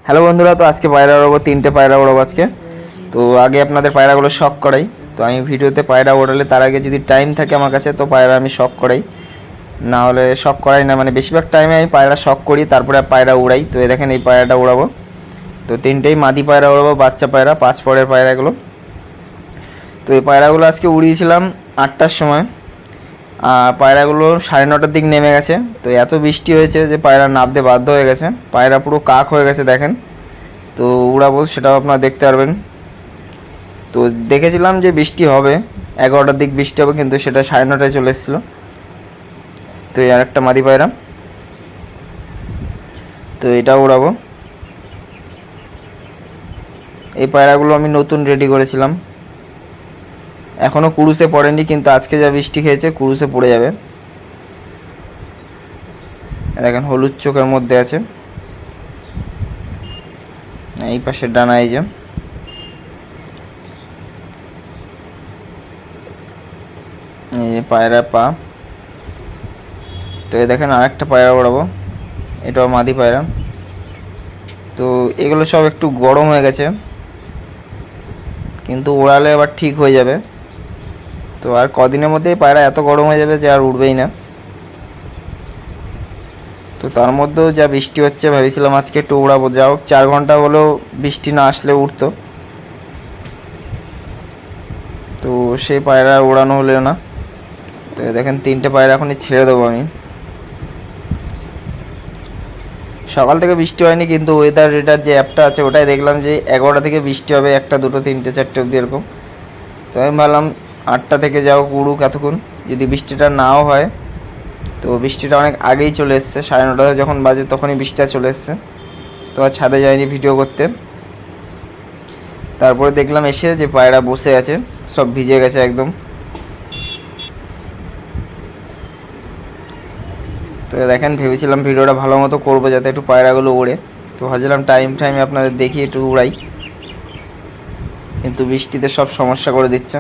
Hello বন্ধুরা, তো আজকে পায়রা ওড়াবো, 3টে পায়রা ওড়াবো আজকে। তো আগে আপনাদের পায়রাগুলো শখ করাই। তো আমি ভিডিওতে পায়রা ওড়ালে তার আগে যদি টাইম থাকে আমার কাছে তো পায়রা আমি শখ করাই, না হলে শখ করাই না। মানে বেশিরভাগ টাইমে আমি পায়রা শখ করি, তারপরে পায়রা উড়াই। তো এই দেখেন এই পায়রাটা উড়াবো। তো 3টেই মাদি পায়রা উড়াবো, বাচ্চা পায়রা, 5 পরের পায়রাগুলো। তো এই পায়রাগুলো আজকে উড়িয়েছিলাম 8টার সময়, আর পায়রাগুলো 9:30টার দিক নেমে গেছে। তো এত বৃষ্টি হয়েছে যে পায়রা নামতে বাধ্য হয়ে গেছে, পায়রা পুরো কাক হয়ে গেছে দেখেন। তো উড়াবো, সেটাও আপনারা দেখতে পারবেন। তো দেখেছিলাম যে বৃষ্টি হবে, 11টার দিক বৃষ্টি হবে, কিন্তু সেটা 9:30টায় চলে এসেছিলো। তো এই আর একটা মাদি পায়রা, তো এটাও উড়াবো। এই পায়রাগুলো আমি নতুন রেডি করেছিলাম, এখনও কুরুসে পড়েনি, কিন্তু আজকে যা বৃষ্টি খেয়েছে কুরুসে পড়ে যাবে। দেখেন হলুদ চোখের মধ্যে আছে, এই পাশের ডানা, এই যে পায়রা পা। তো এই দেখেন আরেকটা পায়রা ওড়াবো, এটাও মাদি পায়রা। তো এগুলো সব একটু গরম হয়ে গেছে, কিন্তু ওড়ালে আবার ঠিক হয়ে যাবে। তো আর কদিনের মধ্যেই পায়রা এত গরম হয়ে যাবে যে আর উঠবেই না। তো তার মধ্যেও যা বৃষ্টি হচ্ছে, ভেবেছিলাম আজকে একটু উড়াবো, যাও 4 ঘন্টা হলেও বৃষ্টি না আসলে উঠতো। তো সেই পায়রা ওড়ানো হলেও না। তো দেখেন 3টে পায়রা এখনই ছেড়ে দেবো আমি। সকাল থেকে বৃষ্টি হয়নি, কিন্তু ওয়েদার রেডার যে অ্যাপটা আছে ওটাই দেখলাম যে 11টা থেকে বৃষ্টি হবে, 1টা 2টো 3টে 4টে অবধি এরকম। তো আমি ভাবলাম 8টা থেকে যাও, উড়ুক এতক্ষণ, যদি বৃষ্টিটা নাও হয়। তো বৃষ্টিটা অনেক আগেই চলে এসছে, 9:30 যখন বাজে তখনই বৃষ্টিটা চলে এসছে। তো আর ছাদে যায়নি ভিডিও করতে। তারপরে দেখলাম এসে যে পায়রা বসে আছে, সব ভিজে গেছে একদম। তো দেখেন ভেবেছিলাম ভিডিওটা ভালো মতো করবো যাতে একটু পায়রাগুলো ওড়ে। তো ভাবছিলাম টাইমে আপনাদের দেখি একটু উড়াই, কিন্তু বৃষ্টিতে সব সমস্যা করে দিচ্ছে।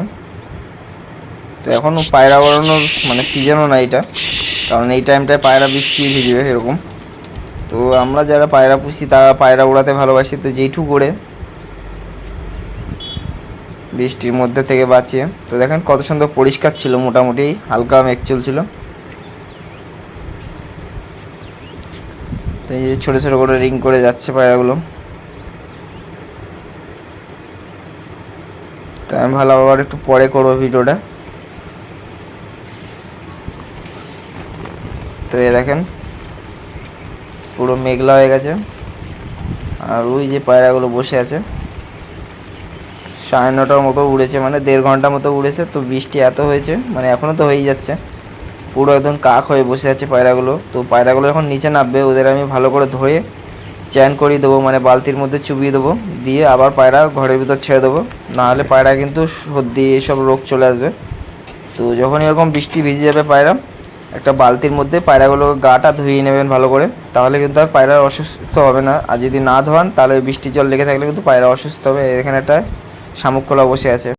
তো এখনও পায়রা ওড়ানোর মানে সিজনও না এটা, কারণ এই টাইমটায় পায়রা বৃষ্টি ভিজবে এরকম। তো আমরা যারা পায়রা পুষি তারা পায়রা উড়াতে ভালোবাসি, তো যেইটুকু করে বৃষ্টির মধ্যে থেকে বাঁচিয়ে। তো দেখেন কত সুন্দর পরিষ্কার ছিল, মোটামুটি হালকা মেঘ চলছিল। তো এই যে ছোটো ছোটো করে রিং করে যাচ্ছে পায়রাগুলো। তো আমি ভালো আবার একটু পরে করবো ভিডিওটা। তো এই দেখেন পুরো মেঘলা হয়ে গেছে, আর ওই যে পায়রাগুলো বসে আছে 9:30টার মতো উড়েছে, মানে 1.5 ঘন্টা মতো উড়েছে। তো বৃষ্টি এত হয়েছে, মানে এখনও তো হয়েই যাচ্ছে, পুরো একদম কাক হয়ে বসে আছে পায়রাগুলো। তো পায়রাগুলো এখন নিচে নামবে, ওদের আমি ভালো করে ধরে চ্যান করিয়ে দেবো, মানে বালতির মধ্যে চুবিয়ে দেবো, দিয়ে আবার পায়রা ঘরের ভিতর ছেড়ে দেবো, নাহলে পায়রা কিন্তু সর্দি এইসব রোগ চলে আসবে। তো যখন এরকম বৃষ্টি ভিজে যাবে পায়রা, একটা বালতির মধ্যে পায়রাগুলোকে গাটা ধুয়ে নেবেন ভালো করে, তাহলে কিন্তু আর পায়রা অসুস্থ হবে না। আর যদি না ধোয়ান তাহলে বৃষ্টি জল লেগে থাকলে কিন্তু পায়রা অসুস্থ হবে। এখানে একটা শামুক কলা বসে আছে।